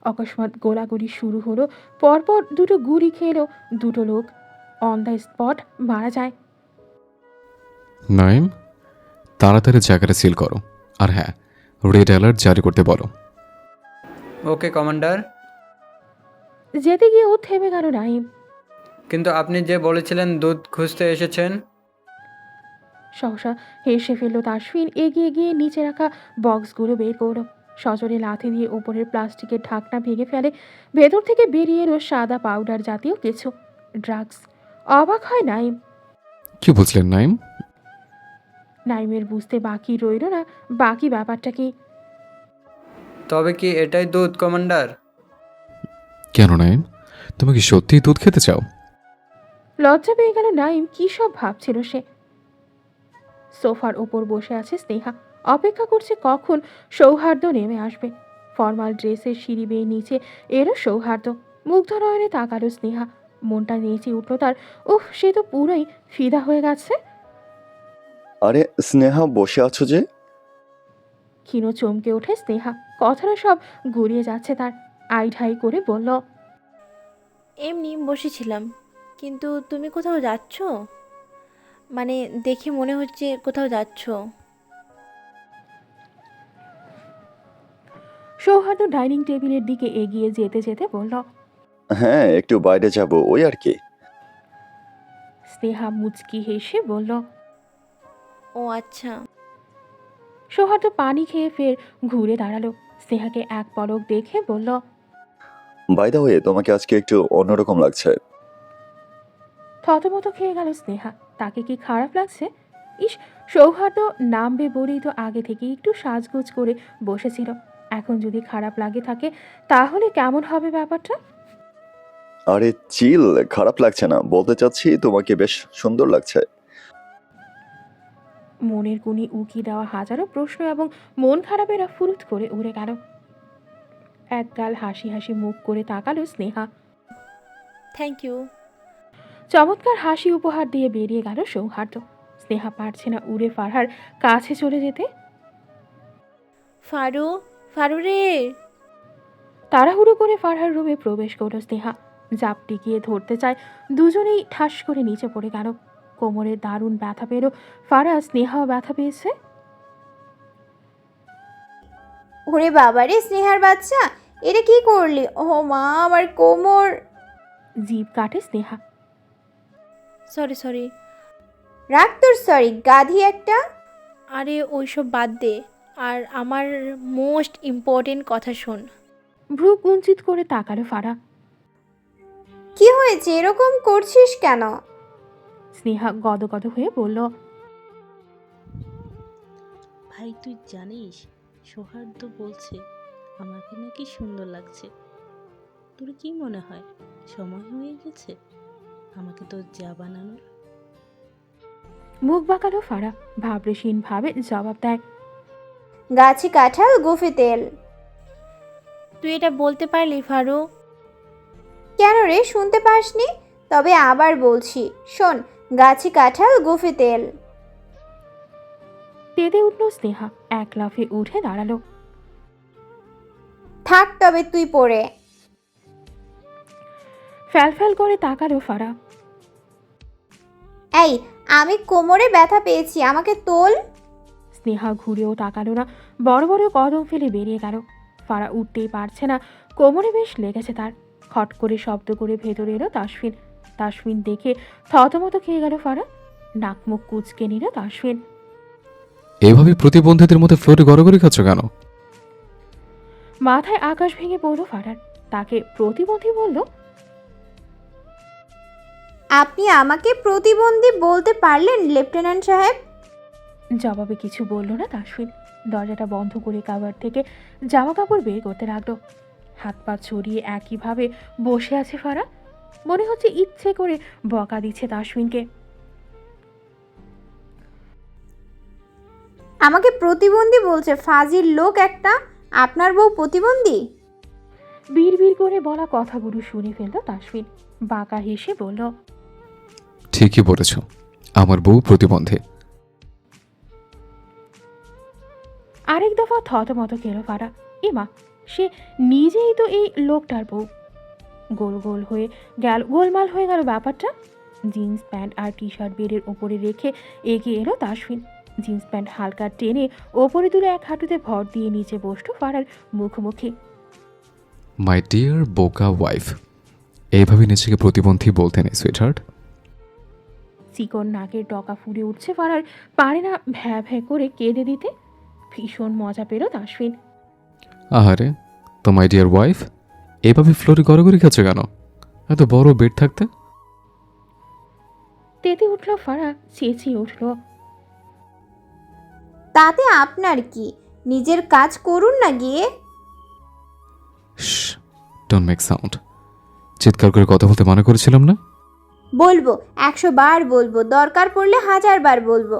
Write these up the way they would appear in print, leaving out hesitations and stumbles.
অকস্মাৎ গোলাগুলি শুরু হলো। পরপর দুটো গুলি খেলো। দুটো লোক অন দ্য স্পট মারা যায়। নাইম, তাড়াতাড়ি জায়গাটা সিল করো। আর হ্যাঁ, রেড অ্যালার্ট জারি করতে বলো। ওকে কমান্ডার। যেতে গিয়ে ও থেমে গেল নাইম। কিন্তু আপনি যে বলেছিলেন দুধ খুঁজতে এসেছেন। সহসা হেসে ফেলল তাসফিন। এগিয়ে গিয়ে নিচে রাখা বক্সগুলো বের করলো। সজোরে লাথি দিয়ে ওপরের প্লাস্টিকের ঢাকনা ভেঙে ফেলে। ভেতর থেকে বেরিয়ে এলো সাদা পাউডার জাতীয় কিছু, ড্রাগস। অবাক হয় নাইম। কি বুঝলেন নাইম? নাইমের বুঝতে বাকি রইল না বাকি ব্যাপারটা কি। তবে কি এটাই দুধ কমান্ডার? কেন নাইম, তুমি কি সত্যিই দুধ খেতে চাও? লজ্জা পেয়ে গেল নাইম। কী সব ভাবছিল সে। সোফার ওপর বসে আছে স্নেহা। অপেক্ষা করছে কখন সৌহার্দ্য নেমে আসবে। ফর্মাল ড্রেসের সিঁড়ি বেয়ে নিচে এলো সৌহার্দ্য। মুগ্ধ নয়নে তাকালো স্নেহা। মনটা নেচে উঠল তার। উফ, সে তো পুরোই ফিদা হয়ে গেছে। আরে স্নেহা, বসে আছো যে? ক্ষীণ চমকে ওঠে স্নেহা। কথাটা সব গুলিয়ে যাচ্ছে তার। আইঢাই করে বলল, এমনি বসেছিলাম। কিন্তু তুমি কোথাও যাচ্ছ? মানে দেখে মনে হচ্ছে কোথাও যাচ্ছ। সৌহার্দ্য ডাইনিং টেবিলের দিকে এগিয়ে যেতে যেতে বলল, হ্যাঁ, একটু বাইরে যাব, ওই আর কি। স্নেহা মুচকি হেসে বলল। ও আচ্ছা। সৌহার্দ্য পানি খেয়ে ফের ঘুরে দাঁড়ালো। স্নেহাকে এক পলক দেখে বলল, বাই দ্য ওয়ে, তোমাকে আজকে একটু অন্যরকম লাগছে। থতমত খেয়ে গেল স্নেহা। তাকে কি খারাপ লাগছে? ইস, সৌহার্দ্য নামবে বলেই তো আগে থেকে একটু সাজগোজ করে বসেছিল। এখন যদি খারাপ লাগে থাকে তাহলে কেমন হবে ব্যাপারটা? আরে চিল, খারাপ লাগছে না, বলতে চাচ্ছি তোমাকে বেশ সুন্দর লাগছে। মনের গুণে উকি দেওয়া হাজারো প্রশ্ন এবং মন খারাপেরা ফুরুত করে উড়ে গেল। একগাল হাসি হাসি মুখ করে তাকালো স্নেহা। Thank you. চমৎকার হাসি উপহার দিয়ে বেরিয়ে গেল সৌহার্দ্য। স্নেহা পারছে না উড়ে ফারহার কাছে চলে যেতে। ফারু, ফারু রে। তাড়াহুড়ো করে ফারহার রুমে প্রবেশ করল স্নেহা। জাপটি গিয়ে ধরতে চায়, দুজনেই ঠাস করে নিচে পড়ে গেল। কোমরে দারুণ ব্যথা পেল। ফারহা, স্নেহাও ব্যথা পেয়েছে। ওরে বাবারে স্নেহার বাচ্চা, এটা কি করলি? ও মা, আমার কোমর। জিভ কাটে স্নেহা। Sorry sorry. রাখ তোর সরি, গাধি একটা। আরে ওইসব বাদ দে। আর আমার মোস্ট ইম্পর্টেন্ট কথা শোন। ভ্রু কুঞ্চিত করে তাকালো ফারহা। কি হয়েছে, এরকম করছিস কেন? স্নেহা গদগদ হয়ে বলল, ভাই তুই জানিস, সৌহার্দ্য বলছে আমাকে নাকি সুন্দর লাগছে। তোর কি মনে হয় সময় হয়ে গেছে আমাকে তোর যা বানানোর? মুখ বাঁকালো ফারহা। ভাবলেশীন ভাবে জবাব দেয়, গাছে কাঁঠাল, গোফে তেল। তুই এটা বলতে পারলি ফারু? কেন রে, শুনতে পাসনি? তবে আবার বলছি, শোন, গাছে কাঁঠাল, গোফে তেল। তেতে উঠল স্নেহা। এক লাফে উঠে দাঁড়ালো। থাক তবে তুই পড়ে। ফ্যাল করে তাকালো ফারহা। এই, আমি কোমরে ব্যথা পেয়েছি, আমাকে তোল। স্নেহা ঘুরেও তাকালো না। বড় বড় কদম ফেলে বেরিয়ে গেল। ফারা উঠতেই পারছে না, কোমরে বেশ লেগেছে তার। খট করে শব্দ করে ভেতরে এলো তাসফিন। তাসফিন দেখে থতমত খেয়ে গেল ফারা। নাক মুখ কুচকে নিল তাসফিন। এভাবে প্রতিবন্ধীদের মধ্যে ফ্লোরে গড়াগড়ি খাচ্ছ কেন? মাথায় আকাশ ভেঙে পড়ল ফারার। তাকে প্রতিবন্ধী বলল। আপনি আমাকে প্রতিবন্ধী বলতে পারলেন লেফটেন্যান্ট সাহেব? জবাবে কিছু বলল না তাসফিন। দরজাটা বন্ধ করে কাভার থেকে জামা কাপড় বের করতে লাগলো। হাত পা ছড়িয়ে একইভাবে বসে আছে ফারা। মনে হচ্ছে ইচ্ছে করে বকা দিচ্ছে তাসফিনকে। আমাকে প্রতিবন্ধী বলছে, ফাজিল লোক একটা। আপনার বউ প্রতিবন্ধী? বিড় করে বলা কথাগুলো শুনে ফেলল তাসফিন। বাঁকা হেসে বলল, ঠিকই বলেছ, আমার বউ প্রতিবন্ধী। আরেক দফা থতমত খেল ফারা। এমা, সে নিজেই তো এই লোকটার বউ। গোলমাল হয়ে গেল ব্যাপারটা। জিন্স প্যান্ট আর টি শার্ট বেডের ওপরে রেখে এগিয়ে এলো তাসফিন। জিন্স প্যান্ট হালকা টেনে ওপরে তুলে এক হাঁটুতে ভর দিয়ে নিচে বসলো ফারার মুখোমুখি। মাই ডিয়ার বোকা ওয়াইফ, এইভাবে নিজেকে প্রতিবন্ধী বলতে নেই সুইটহার্ট। চিকন নাকের ডকা ফুলে উঠছে ফারার, পারে না ভ্যা ভ্যা করে কেঁদে দিতে। ভীষণ মজা পেল তাসফিন। আহারে, তো মাই ডিয়ার ওয়াইফ এইভাবে ফ্লোরে গড়াগড়ি খাচ্ছে কেন? এত বড় বেড থাকতে। তেতে উঠল ফারা, চেঁচিয়ে উঠল। তাতে আপনার কি? নিজের কাজ করুন না গিয়ে। Don't make sound. চিৎকার করে কথা বলতে মানা করেছিলাম না? বলবো, 100 বার বলবো, দরকার পড়লে 1000 বার বলবো।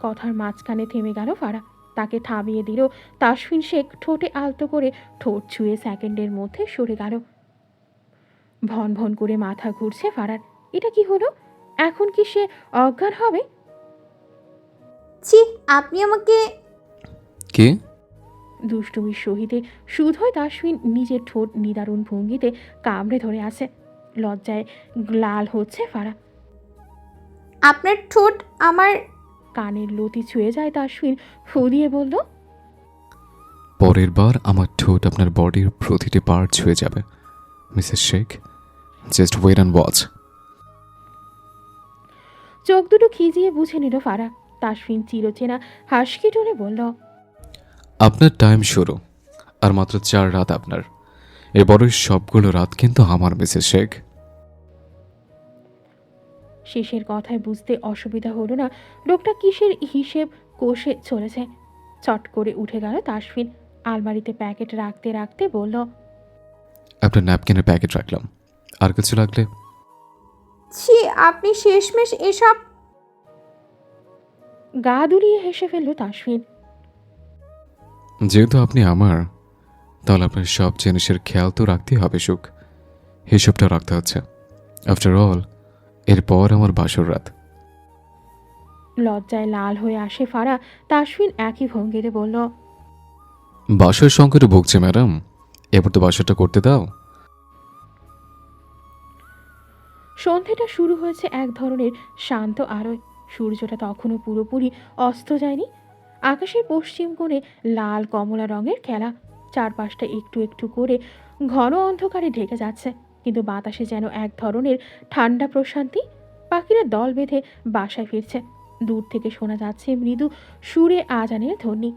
কথার মাঝখানে থেমে গেল ফারা। তাকে থামিয়ে দিল তাসফিন শেখ। ঠোঁটে আলতো করে ঠোঁট ছুঁয়ে সেকেন্ডের মধ্যে সরে গেল। ভন ভন করে মাথা ঘুরছে ফারার। এটা কি হলো? এখন কি সে অজ্ঞান হবে? ছি, আপনি আমাকে। কে? দুষ্টুমির সহিতে শুধুই তাসফিন নিজের ঠোঁট নিদারুণ ভঙ্গিতে কামড়ে ধরে আছে। লজ্জায় লাল হচ্ছে ফারা। আপনার ঠোঁট আমার। কানের লতি ছুঁয়ে যায় তাসফিন ফু দিয়ে বলল। পরের বার আমার ঠোঁট আপনার বডির প্রতিটি পার্ট ছুঁয়ে যাবে Mrs Sheikh. Just wait and watch. চোখ দুটো খিজিয়ে বুঝে নিল ফারা। তাসফিন চিরচেনা হাসকি টনে বলল, আপনার টাইম শুরু। আর মাত্র 4 রাত আপনার। এবারের সবগুলো রাত কিন্তু আমার মিসেস শেখ। শেষের কথায় বুঝতে অসুবিধা হলো না লোকটা কিসের হিসেব কষে চলেছে। চট করে উঠে গেল তাসফিন। আলমারিতে প্যাকেট রাখতে রাখতে বলল, আপনার ন্যাপকিনের প্যাকেট রাখলাম, আর কিছু লাগলে। ছি, আপনি শেষমেশ এসব। গা দুলিয়ে হেসে ফেলল তাসফিন। যেহেতু আপনি আমার, তাহলে আপনার সব জিনিসের খেয়াল তো রাখতেই হবে সুখ। হিসেবটা রাখতে হচ্ছে। আফটার অল এরপর আমার বাসর রাত। লজ্জায় লাল হয়ে আসে ফারা। তাসফিন একই ভঙ্গিতে বলল, বাসর সংকটে ভুগছে ম্যাডাম, এবার তো বাসরটা করতে দাও। সন্ধেটা শুরু হয়েছে এক ধরনের শান্ত আলোয়। সূর্যটা তখনও পুরোপুরি অস্ত যায়নি। আকাশের পশ্চিম কোণে লাল কমলা রঙের খেলা। চারপাশটা একটু একটু করে ঘন অন্ধকারে ঢেকে যাচ্ছে, কিন্তু বাতাসে যেন এক ধরনের ঠান্ডা প্রশান্তি। পাখিরা দল বেঁধে বাসায় ফিরছে। দূর থেকে শোনা যাচ্ছে মৃদু সুরে আজানের ধ্বনি।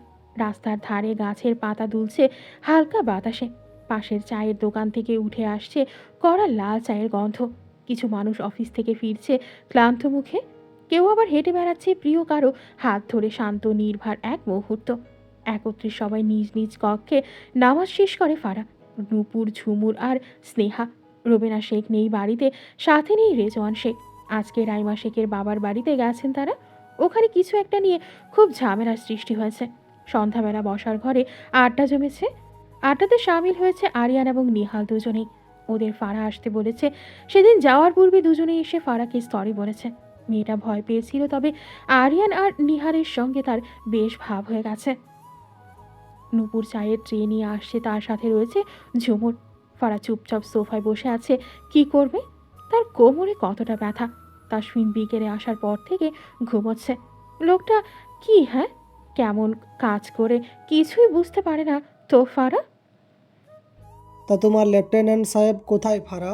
রাস্তার ধারে গাছের পাতা দুলছে হালকা বাতাসে। পাশের চায়ের দোকান থেকে উঠে আসছে কড়া লাল চায়ের গন্ধ। কিছু মানুষ অফিস থেকে ফিরছে ক্লান্ত মুখে। কেউ আবার হেঁটে বেড়াচ্ছে প্রিয় কারো হাত ধরে শান্ত নির্ভার এক মুহূর্ত। একত্রে সবাই নিজ নিজ কক্ষে নামাজ শেষ করে ফারা। নূপুর, ঝুমুর আর স্নেহা। রবিনা শেখ নেই বাড়িতে, সাথে নেই রেজওয়ান শেখ। আজকে রাইমা শেখের বাবার বাড়িতে গেছেন তারা। ওখানে কিছু একটা নিয়ে খুব ঝামেলার সৃষ্টি হয়েছে। সন্ধ্যাবেলা বসার ঘরে আড্ডা জমেছে। আড্ডাতে সামিল হয়েছে আরিয়ান এবং নিহাল দুজনেই। ওদের ফারা আসতে বলেছে। সেদিন যাওয়ার পূর্বে দুজনেই এসে ফারাকে সরি বলেছে। মেয়েটা ভয় পেয়েছিল, তবে আরিয়ান আর নিহারের সঙ্গে তার বেশ ভাব হয়ে গেছে। নূপুর চায়ের ট্রে নিয়ে আসছে, তার সাথে রয়েছে ঝুমুর। ফারা চুপচাপ সোফায় বসে আছে। কি করবে? তার কোমরে কতটা ব্যথা। তাসফিন বিকেলে আসার পর থেকে ঘুমোচ্ছে। লোকটা কি, হ্যাঁ, কেমন কাজ করে কিছুই বুঝতে পারে না তো ফারা। তা তোমার লেফটেন্যান্ট সাহেব কোথায় ফারা?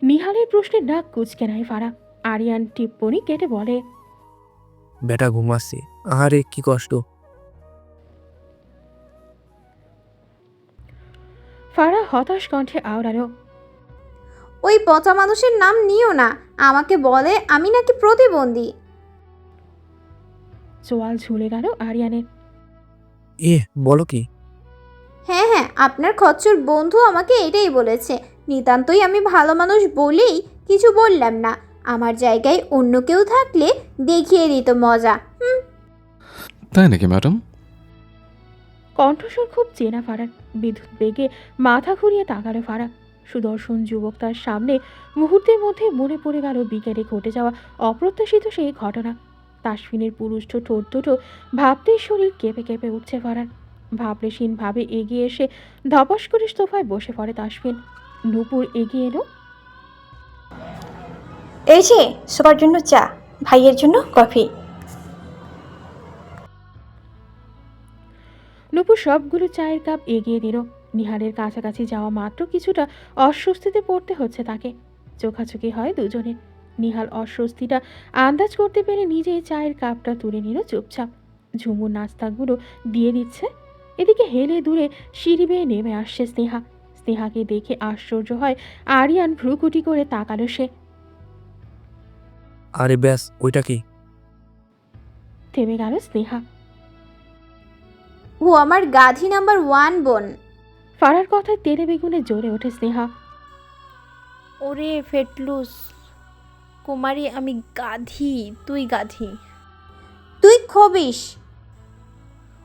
নিহালের প্রশ্নে নাক কুচকে নেয় ফারা। আরিয়ান টিপ্পনি কেটে বলে, বেটা ঘুমাচ্ছে। আহারে কি কষ্ট। ফারা হতাশ কণ্ঠে আওড়ালো, ওই পচা মানুষের নাম নিও না। আমাকে বলে আমি নাকি প্রতিবন্ধী। চোয়াল ঝুলে গেল আরিয়ানের। বলো কি? হ্যাঁ হ্যাঁ, আপনার খচ্চর বন্ধু আমাকে এটাই বলেছে। নিতান্তই আমি ভালো মানুষ বলেই কিছু বললাম না। আমার জায়গায় অন্য কেউ থাকলে দেখিয়ে দিত মজা। তাই নাকি ম্যাডাম? কণ্ঠস্বর খুব চেনা ফারার। বিদ্যুৎ বেগে মাথা ঘুরিয়ে তাকালো ফারা। সুদর্শন যুবক তার সামনে। মুহূর্তের মধ্যে মনে পড়ে গেল বিকেলে ঘটে যাওয়া অপ্রত্যাশিত সেই ঘটনা। তাসফিনের পুরুষ্ট ঠোঁট দুটো ভাবতেই শরীর কেঁপে কেঁপে উঠছে ফারার। ভাবলেশীনভাবে এগিয়ে এসে ধপাস করে সোফায় বসে পড়ে তাসফিন। নূপুর এগিয়ে এলো। এই যে সবার জন্য চা, ভাইয়ের জন্য কফি। নূপুর সবগুলো চায়ের কাপ এগিয়ে দিল। নিহালের কাছাকাছি যাওয়া মাত্র কিছুটা অস্বস্তিতে পড়তে হচ্ছে তাকে। চোখাচোখি হয় দুজনের। নিহাল অস্বস্তিটা আন্দাজ করতে পেরে নিজেই চায়ের কাপটা তুলে নিল চুপচাপ। ঝুমুর নাস্তাগুলো দিয়ে দিচ্ছে। এদিকে হেলে দূরে সিঁড়ি বেয়ে নেমে আসছে স্নেহা। স্নেহাকে দেখে আশ্চর্য হয় আরিয়ান। ভ্রুকুটি করে তাকালো সে। আরে ব্যাস, ওইটা কি? থেমে গেল স্নেহা। ও আমার গাধি নাম্বার 1 বোন। ফারার কথায় তেলে বেগুনে জ্বলে ওঠে স্নেহা। ওরে ফেটলুস কুমারী, আমি গাধি, তুই গাধি। তুই খবিস।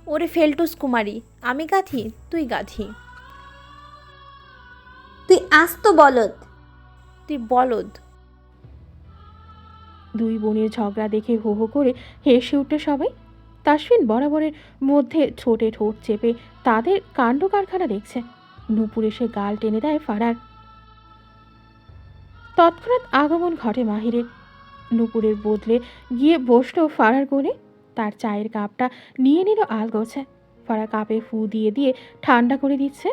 ওরে ফেলটুস কুমারী, আমি গাধি, তুই গাধি। তুই আস্ত বলদ। তুই বলদ। দুই বোনের ঝগড়া দেখে হো হো করে হেসে উঠল সবাই। তাসফিন বরাবরের মধ্যে ঠোঁটে ঠোঁট চেপে তাদের কাণ্ড কারখানা দেখছে। নূপুর এসে গাল টেনে দেয় ফারার। তৎক্ষণাৎ আগমন ঘটে মাহিরের। নূপুরের বদলে গিয়ে বসলো ফারার কোলে। তার চায়ের কাপটা নিয়ে নিল আলগোছে। ফারা কাপে ফু দিয়ে দিয়ে ঠান্ডা করে দিচ্ছে।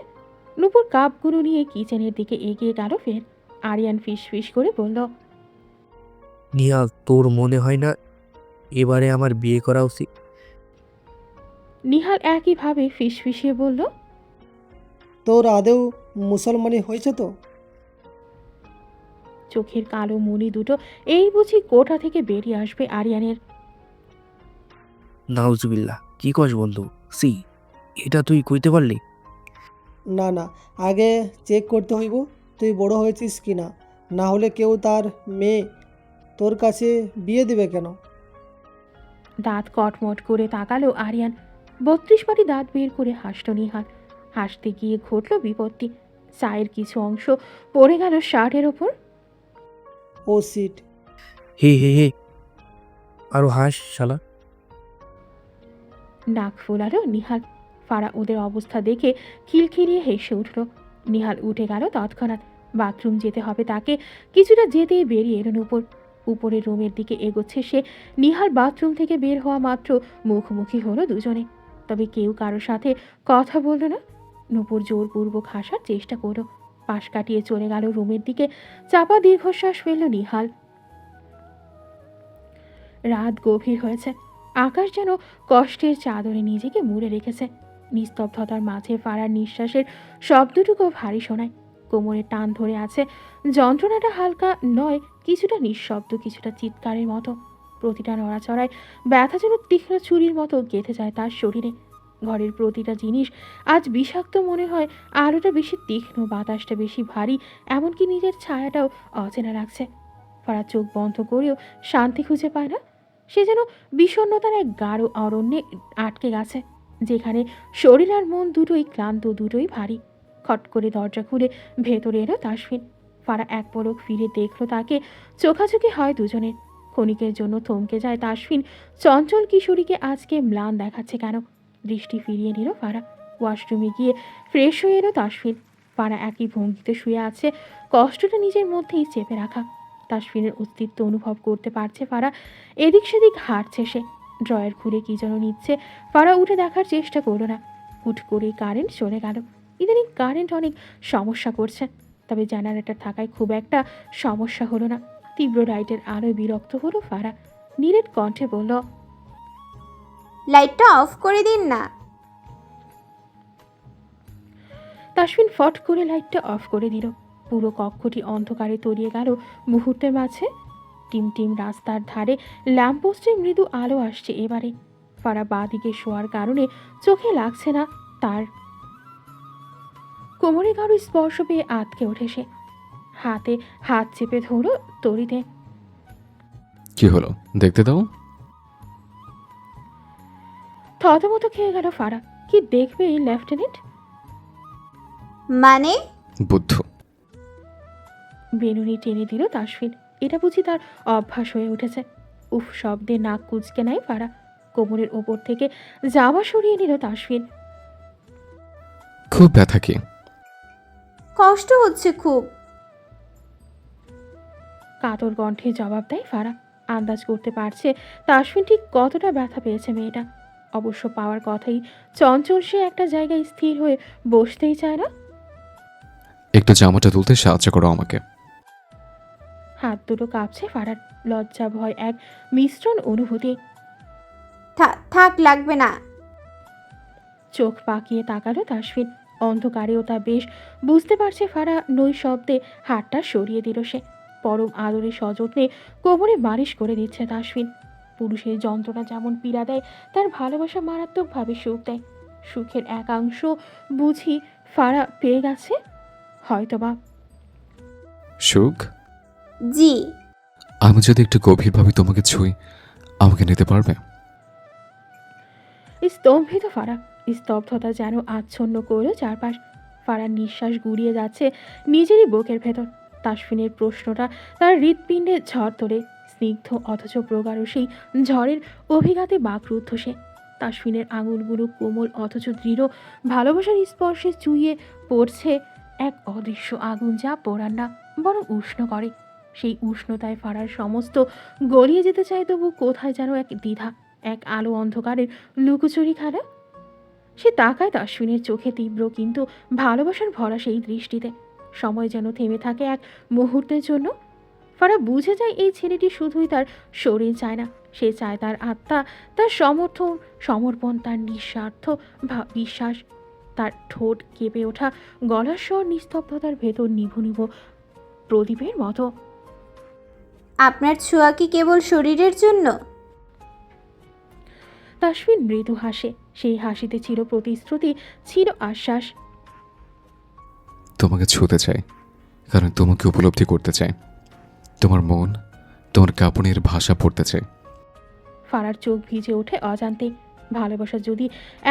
নূপুর কাপগুলো নিয়ে কিচেনের দিকে এগিয়ে গেল ফের। আরিয়ান ফিস ফিস করে বলল, নিহাল, তোর মনে হয় না এবারে আমার বিয়ে করা উচিত? নিহাল একইভাবে ফিস ফিসিয়ে বলল, তোর আদেও মুসলমানি হয়েছে তো? চোখের কালো মণি দুটো এই বুঝি কোঠা থেকে বেরিয়ে আসবে আরিয়ানের। নাউজুবিল্লাহ, কি কস বন্ধু? সি, এটা তুই কইতে পারলি? না না, আগে চেক করতে হইব তুই বড় হয়েছিস কি না। না হলে কেউ তার মেয়ে তোর কাছে বিয়ে দেবে কেন? দাঁত কটমট করে তাকালো আরিয়ান। 32 পাটি দাঁত বের করে হাসল নিহাল। হাসতে গিয়ে ঘটল বিপত্তি। চায়ের কিছু অংশ পড়ে গেল শার্টের ওপর। ও সিট। হে হে হে, আরো হাস শালা। নাক ফোলালো নিহাল। ফারা ওদের অবস্থা দেখে খিলখিলিয়ে হেসে উঠল। নিহাল উঠে গেল তৎক্ষণাৎ। বাথরুম যেতে হবে তাকে। কিছুটা যেতেই বেরিয়ে এলো নূপুর। উপরের রুমের দিকে এগোচ্ছে সে। নিহাল বাথরুম থেকে বের হওয়া মাত্র মুখোমুখি হলো দুজনে। তবে কেউ কারোর সাথে কথা বলল না। নূপুর জোরপূর্বক হাসার চেষ্টা করলো। পাশ কাটিয়ে চলে গেল রুমের দিকে। চাপা দীর্ঘশ্বাস ফেলল নিহাল। রাত গভীর হয়েছে। আকাশ যেন কষ্টের চাদরে নিজেকে মুড়ে রেখেছে। নিস্তব্ধতার মাঝে ফারার নিঃশ্বাসের শব্দটুকু ভারী শোনায়। কোমরে টান ধরে আছে। যন্ত্রণাটা হালকা নয়, কিছুটা নিঃশব্দ, কিছুটা চিৎকারের মতো। প্রতিটা নড়াচড়ায় ব্যথা যেন তীক্ষ্ণ ছুরির মতো গেঁথে যায় তার শরীরে। ঘরের প্রতিটা জিনিস আজ বিষাক্ত মনে হয়। আলোটা বেশি তীক্ষ্ণ, বাতাসটা বেশি ভারী, এমনকি নিজের ছায়াটাও অচেনা লাগছে। ফারা চোখ বন্ধ করেও শান্তি খুঁজে পায় না। সে যেন বিষণ্ণতার এক গাঢ় অরণ্যে আটকে গেছে, যেখানে শরীর আর মন দুটোই ক্লান্ত, দুটোই ভারী। খট করে দরজা খুলে ভেতরে এলো তাসফিন। ফারা এক পলক ফিরে দেখলো তাকে। চোখাচোখি হয় দুজনের। ক্ষণিকের জন্য থমকে যায় তাসফিন। চঞ্চল কিশোরীকে আজকে ম্লান দেখাচ্ছে কেন? দৃষ্টি ফিরিয়ে নিল ফারা। ওয়াশরুমে গিয়ে ফ্রেশ হয়ে এলো তাসফিন। ফারা একই ভঙ্গিতে শুয়ে আছে, কষ্টটা নিজের মধ্যেই চেপে রাখা। তাসফিনের অস্তিত্ব অনুভব করতে পারছে ফারা। এদিক সেদিক হাঁটছে সে। ড্রয়ার খুলে কি যেন নিচ্ছে। ফারা উঠে দেখার চেষ্টা করলো না। হুট করে কারেন্ট চলে গেল। ইদানিং কারেন্ট অনেক সমস্যা করছে। তবে জেনারেটর থাকায় খুব একটা সমস্যা হলো না। তীব্র লাইটের আলোয় বিরক্ত হলো ফারা। নীরের কণ্ঠে বলল, লাইটটা অফ করে দিন না। তাসফিন ফট করে লাইটটা অফ করে দিল। পুরো কক্ষটি অন্ধকারে তলিয়ে গেল মুহূর্তের মাঝে। টিম টিম রাস্তার ধারে ল্যাম্পপোস্টে মৃদু আলো আসছে এবারে। ফারা বাঁ দিকে শোয়ার কারণে চোখে লাগছে না তার। কোমরে কারো স্পর্শ পেয়ে আটকে ওঠে সে। হাতে হাত চেপে ধরো তরিতে। কি হলো দেখতে দাও। থতমত খেয়ে গেল ফারা। কি দেখবে এই লেফটেন্যান্ট? মানে? বুদ্ধ। বেনুনি টেনে দিল তাসফিন। এটা বুঝি তার অভ্যাস হয়ে উঠেছে। উফ শব্দে নাক কুচকে নেয় ফারা। কোমরের ওপর থেকে জামা সরিয়ে নিল তাসফিন। খুব ব্যথা কি? কষ্ট হচ্ছে খুব। কাতর কণ্ঠে জবাব দেয় ফারা। আন্দাজ করতে পারছে তাসফিন ঠিক কতটা ব্যথা পেয়েছে মেয়েটা। অবশ্য পাওয়ার কথাই চঞ্চল, সে একটা জায়গায় স্থির হয়ে বসতেই চায় না। একটু জামাটা তুলতে সাহায্য করো আমাকে। হাত দুটো কাঁপছে ফারার। লজ্জা ভয় এক মিশ্রণ অনুভূতি। থাক লাগবে না। চোখ পাকিয়ে তাকালো তাসফিন। অন্ধকারেও তা বেশ বুঝতে পারছে ফারা নৈশব্দে হাতটা সরিয়ে দিল সে। পরম আদরে সযত্নে কোমরে মালিশ করে দিচ্ছে তাসফিন। পুরুষের যন্ত্রণা যেমন পীড়া দেয়, তার ভালোবাসা মারাত্মকভাবে সুখ দেয়। সুখের একাংশ বুঝি ফারা পেয়ে গেছে হয়তোবা। সুখ? জি। আমি যদি একটু গভীরভাবে তোমাকে ছুঁই, আমাকে নিতে পারবে? স্তম্ভিত ফারা। স্তব্ধতা যেন আচ্ছন্ন করল চারপাশ। ফারার নিঃশ্বাস গুড়িয়ে যাচ্ছে নিজেরই বুকের ভেতর। তাসফিনের প্রশ্নটা তার হৃৎপিণ্ডে ঝড় তোলে। স্নিগ্ধ অথচ প্রগাঢ় সেই ঝড়ের অভিঘাতে বাকরুদ্ধ সে। তাসফিনের আঙুলগুলো কোমল অথচ দৃঢ় ভালোবাসার স্পর্শে চুইয়ে পড়ছে এক অদৃশ্য আগুন, যা পোড়ান না বরং উষ্ণ করে। সেই উষ্ণতায় ফারার সমস্ত গলিয়ে যেতে চায়, তবু কোথায় যেন এক দ্বিধা, এক আলো অন্ধকারের লুকোচুরি খেলা। সে তাকায় তাসফিনের চোখে, তীব্র কিন্তু ভালোবাসার ভরা সেই দৃষ্টিতে। সময় যেন থেমে থাকে এক মুহূর্তের জন্য। ফারা বুঝে যায় এই ছেলেটি শুধুই তার শরীর চায় না, সে চায় তার আত্মা, তার সমর্থন, সমর্পণ, তার নিঃস্বার্থ বিশ্বাস। তার ঠোঁট কেঁপে ওঠা, গলার স্বর নিস্তব্ধতার ভেতর নিভু নিভু প্রদীপের মতো। আপনার ছোঁয়া কি কেবল শরীরের জন্য? তাসফিন মৃদু হাসে। সেই হাসিতে ছিল প্রতিশ্রুতি, ছিল আশ্বাস। তোমাকে ছুঁতে চাই, কারণ তোমাকে উপলব্ধি করতে চাই। তোমার মন, তোমার কাঁপনের ভাষা পড়তে চাই। ফারার চোখ ভিজে ওঠে অজান্তে। ভালোবাসা যদি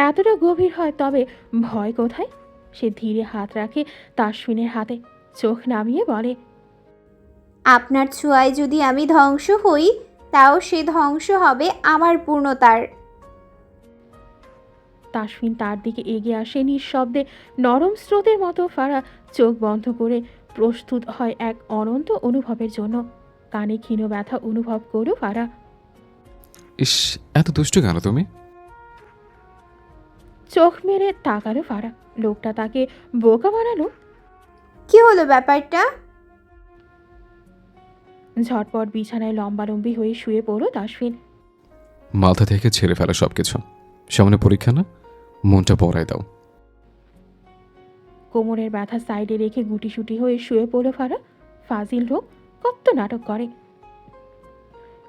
এতটা গভীর হয়, তবে ভয় কোথায়? সে ধীরে হাত রাখে তাসফিনের হাতে, চোখ নামিয়ে বলে, আপনার ছোঁয়ায় যদি আমি ধ্বংস হই, তাও সে ধ্বংস হবে আমার পূর্ণতার। তাসফিন তার দিকে এগিয়ে আসে নিঃশব্দে, নরম স্রোতের মতো। ফারা চোখ বন্ধ করে প্রস্তুত হয় এক অনন্ত অনুভবের জন্য। কানে ক্ষীণ ব্যথা অনুভব করো ফারা। ইস, এত দুষ্টু কেন তুমি? চোখ মেরে তাকালো ফারা। লোকটা তাকে বোকা বানালো। কি হলো ব্যাপারটা? ঝটপট বিছানায় লম্বালম্বি হয়ে শুয়ে পড়ল তাসফিন। মাথা থেকে ছেড়ে ফেলা সবকিছু। সামনে পরীক্ষা না, মনটা পড়ায় দাও। কোমরের ব্যথা সাইডে রেখে গুটিসুটি হয়ে শুয়ে পড়ল ফারা। ফাজিল লোক, কত নাটক করে,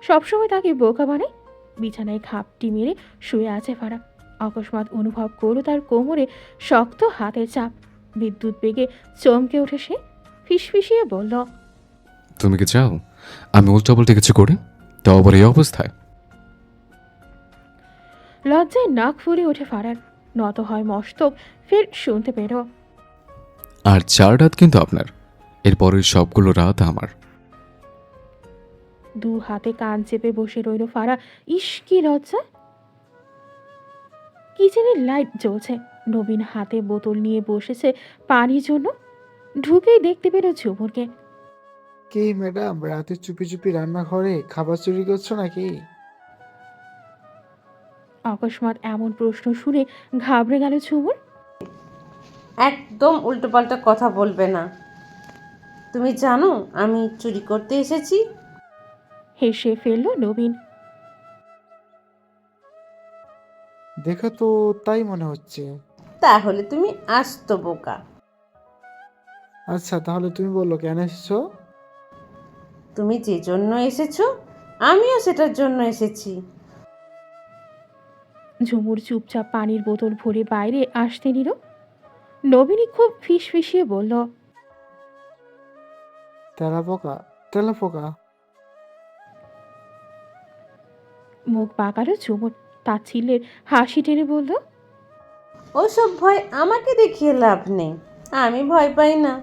সবসময় তাকে বোকা বানায়। বিছানায় খাপটি মেরে শুয়ে আছে ফারা। অকস্মাৎ অনুভব করল তার কোমরে শক্ত হাতের চাপ। বিদ্যুৎ বেগে চমকে উঠে সে ফিসফিসিয়ে বলল, তুমি কি চাও আমি উল্টাপাল্টা কিছু করি, তাও আবার এই অবস্থায়? লজ্জায় নাক ফুলে ওঠে ফারার। নত হয় মস্তক, ফের শুনতে পেল, আর 4 রাত কিন্তু আপনার, এরপরের সবগুলো রাত আমার। দু হাতে কান চেপে বসে রইল ফারা। ইস, কি লজ্জা! কিচেনের লাইট জ্বলছে। নবীন হাতে বোতল নিয়ে বসেছে পানির জন্য। ঢুকেই দেখতে পেল ঝুমুরকে। কি ম্যাডাম, রাতে চুপি চুপি রান্নাঘরে খাবার চুরি করছো নাকি? অকস্মাৎ এমন প্রশ্ন শুনে ঘাবড়ে গেল ঝুমুর। একদম উল্টোপাল্টা কথা বলবে না। তুমি জানো আমি চুরি করতে এসেছি? হেসে ফেলল নবীন। দেখো তো তাই মনে হচ্ছে। তাহলে তুমি আস্ত বোকা। আচ্ছা তাহলে তুমি বললো কেন এসেছো? তুমি যে জন্য এসেছো আমিও সেটার জন্য এসেছি। ঝুমুর চুপচাপ পানির বোতল ভরে বাইরে আসতে নিল। নবীনী খুব ফিসফিসিয়ে বলল, তেলাপোকা তেলাপোকা। মুখ বাঁকালো ঝুমুর। তাচ্ছিল্যের হাসি টেনে বলল, ওসব ভয় আমাকে দেখিয়ে লাভ নেই, আমি ভয় পাই না।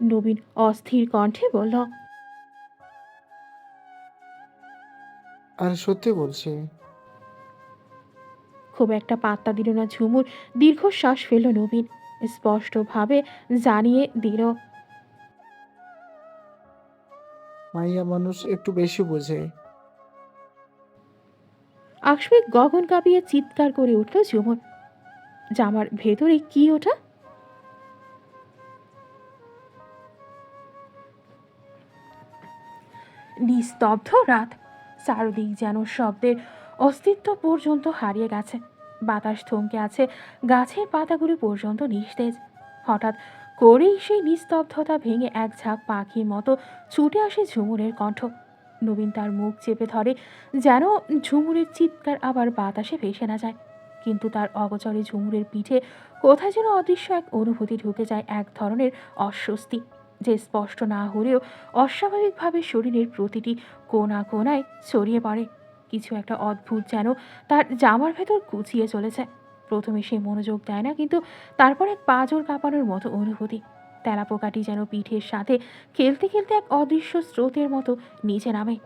নবীন অস্থির কণ্ঠে বলল, আরে সত্যি বলছি। খুব একটা পাত্তা দিল না ঝুমুর। দীর্ঘশ্বাস ফেলল নবীন। স্পষ্টভাবে জানিয়ে দিল, মাইয়া মানুষ একটু বেশি বোঝে। আকস্মিক গগন কাঁপিয়ে চিৎকার করে উঠল ঝুমুর। জামার ভেতরে কি ওটা? নিস্তব্ধ রাত। চারদিক যেন শব্দের অস্তিত্ব পর্যন্ত হারিয়ে গেছে। বাতাস থমকে আছে, গাছের পাতাগুলো পর্যন্ত নিস্তেজ। হঠাৎ করেই সেই নিস্তব্ধতা ভেঙে এক ঝাঁক পাখির মতো ছুটে আসে ঝুমুরের কণ্ঠ। নবীন তার মুখ চেপে ধরে, যেন ঝুমুরের চিৎকার আবার বাতাসে ভেসে না যায়। কিন্তু তার অগোচরে ঝুমুরের পিঠে কোথায় যেন অদৃশ্য এক অনুভূতি ঢুকে যায়, এক ধরনের অস্বস্তি, যে স্পষ্ট না হলেও অস্বাভাবিকভাবে শরীরের প্রতিটি কোণা কোণায় ছড়িয়ে পড়ে। কিছু একটা অদ্ভুত যেন তার জামার ভেতর কুচিয়ে চলেছে। প্রথমে সে মনোযোগ দেয় না, কিন্তু তারপর এক পাঁজর কাঁপানোর মতো অনুভূতি। তেলাপোকাটি যেন পিঠের সাথে খেলতে খেলতে এক অদৃশ্য স্রোতের মতো নিচে নামে।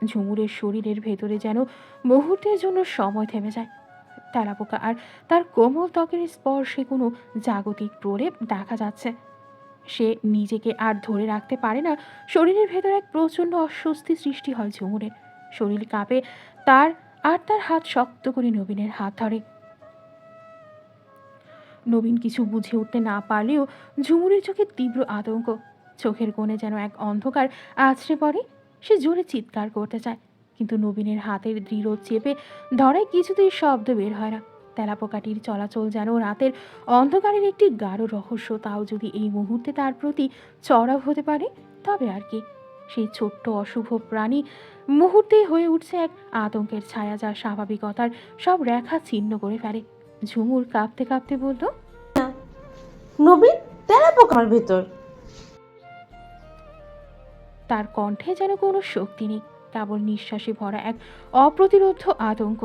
ঝুমুরের শরীরের ভেতরে যেন মুহূর্তের জন্য সময় থেমে যায়। তেলাপোকা আর তার কোমল ত্বকের স্পর্শে কোনো জাগতিক প্রলেপ দেখা যাচ্ছে। সে নিজেকে আর ধরে রাখতে পারে না। শরীরের ভেতর এক প্রচণ্ড অস্বস্তি সৃষ্টি হয় ঝুমুরের। শরীর কাঁপে। তার হাত শক্ত করে নবীনের হাত ধরে। নবীন কিছু বুঝে উঠতে না পারলেও ঝুমুরের চোখে তীব্র আতঙ্ক। চোখের কোণে যেন এক অন্ধকার আছড়ে পড়ে। সে জোরে চিৎকার করতে চায়, কিন্তু নবীনের হাতের দৃঢ় চেপে ধরায় কিছুতেই শব্দ বের হয় না। তেলাপোকাটির চলাচল যেন রাতের অন্ধকারের একটি গাঢ় রহস্য। তাও যদি এই মুহূর্তে তার প্রতি চড়াও হতে পারে, তবে আর কি। সেই ছোট্ট অশুভ প্রাণী মুহূর্তেই হয়ে উঠছে এক আতঙ্কের ছায়া, যা স্বাভাবিকতার সব রেখা ছিন্ন করে ফেলে। ঝুমুর কাঁপতে কাঁপতে বলল, নবীন, তেলাপোকা আমার ভেতর। তার কণ্ঠে যেন কোনো শক্তি নেই, কেবল নিঃশ্বাসে ভরা এক অপ্রতিরোধ্য আতঙ্ক।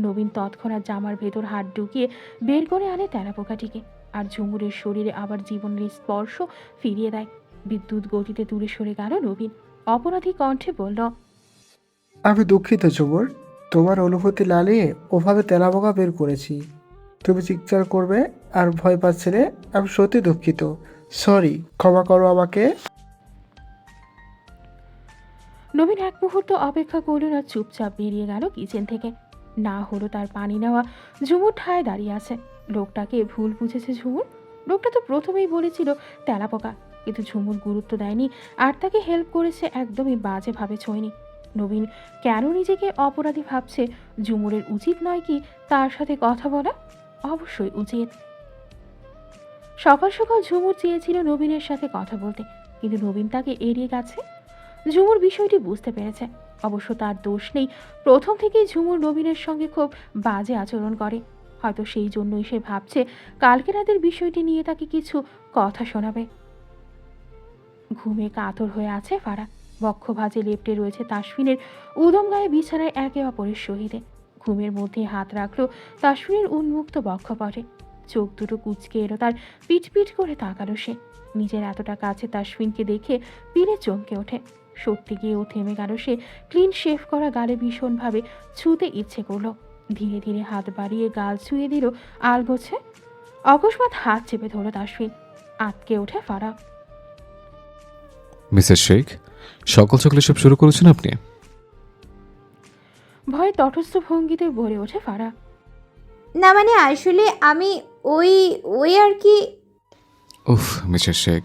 নবীন তৎক্ষণাৎ জামার ভেতর হাত ঢুকিয়ে বের করে আনে তেলাপোকাটিকে, আর ঝুমুরের শরীরে আবার জীবনের স্পর্শ ফিরিয়ে দেয়। বিদ্যুৎ গতিতে দূরে সরে গেল নবীন। অপরাধী কণ্ঠে বলল, আমি দুঃখিত ঝুমুর, তোমার অনুভূতি লালিয়ে ওভাবে তেলাপোকা বের করেছি। তুমি চিৎকার করবে আর ভয় পাচ্ছিলে, আমি সত্যি দুঃখিত। সরি, ক্ষমা করো আমাকে। নবীন এক মুহূর্ত অপেক্ষা করল না, চুপচাপ বেরিয়ে গেল কিচেন থেকে। না হলো তার পানি নেওয়া। ঝুমুর ঠায় দাঁড়িয়ে আছে। লোকটাকে ভুল বুঝেছে ঝুমুর। লোকটা তো প্রথমেই বলেছিল তেলাপোকা, কিন্তু ঝুমুর গুরুত্ব দেয়নি আর তাকে হেল্প করেছে, একদমই বাজেভাবে ছোঁয়নি। নবীন কেন নিজেকে অপরাধী ভাবছে? ঝুমুরের উচিত নয় কি তার সাথে কথা বলা? অবশ্যই উচিত। সকাল সকাল ঝুমুর চেয়েছিল নবীনের সাথে কথা বলতে, কিন্তু নবীন তাকে এড়িয়ে গেছে। ঝুমুর বিষয়টি বুঝতে পেরেছে। অবশ্য তার দোষ নেই। প্রথম থেকেই ঝুমুর নবীনের সঙ্গে খুব বাজে আচরণ করে। হয়তো সেই জন্যই সে ভাবছে কালকে রাতের বিষয়টি নিয়ে তাকে কিছু কথা শোনাবে। ঘুমে কাতর হয়ে আছে ফারা। বক্ষ ভাঁজে লেপ্টে রয়েছে তাসফিনের উদম গায়ে বিছানায় একে অপরের সহিতে। ঘুমের মধ্যে হাত রাখলো তাসফিনের উন্মুক্ত বক্ষপটে। চোখ দুটো কুঁচকে এলো তার। পিট পিট করে তাকালো সে। নিজের এতটা কাছে তাসফিনকে দেখে পিলে চমকে ওঠে। সত্যি গিয়েও থেমে গেল সে। ক্লিন শেভ করা গালে ভীষণভাবে ছুঁতে ইচ্ছে করলো। ধীরে ধীরে হাত বাড়িয়ে গাল ছুঁয়ে দিল আলগোছে। অকস্মাৎ হাত চেপে ধরল তাসফিন। আটকে ওঠে ফারা। মিসেস শেখ, সকাল সকাল এসব শুরু করেছেন আপনি? ভয়ে তটস্থ ভঙ্গিতে বলে ওঠে ফারা। না মানে আসলে আমি ওই ওই আর কি। উফ মিসেস শেখ,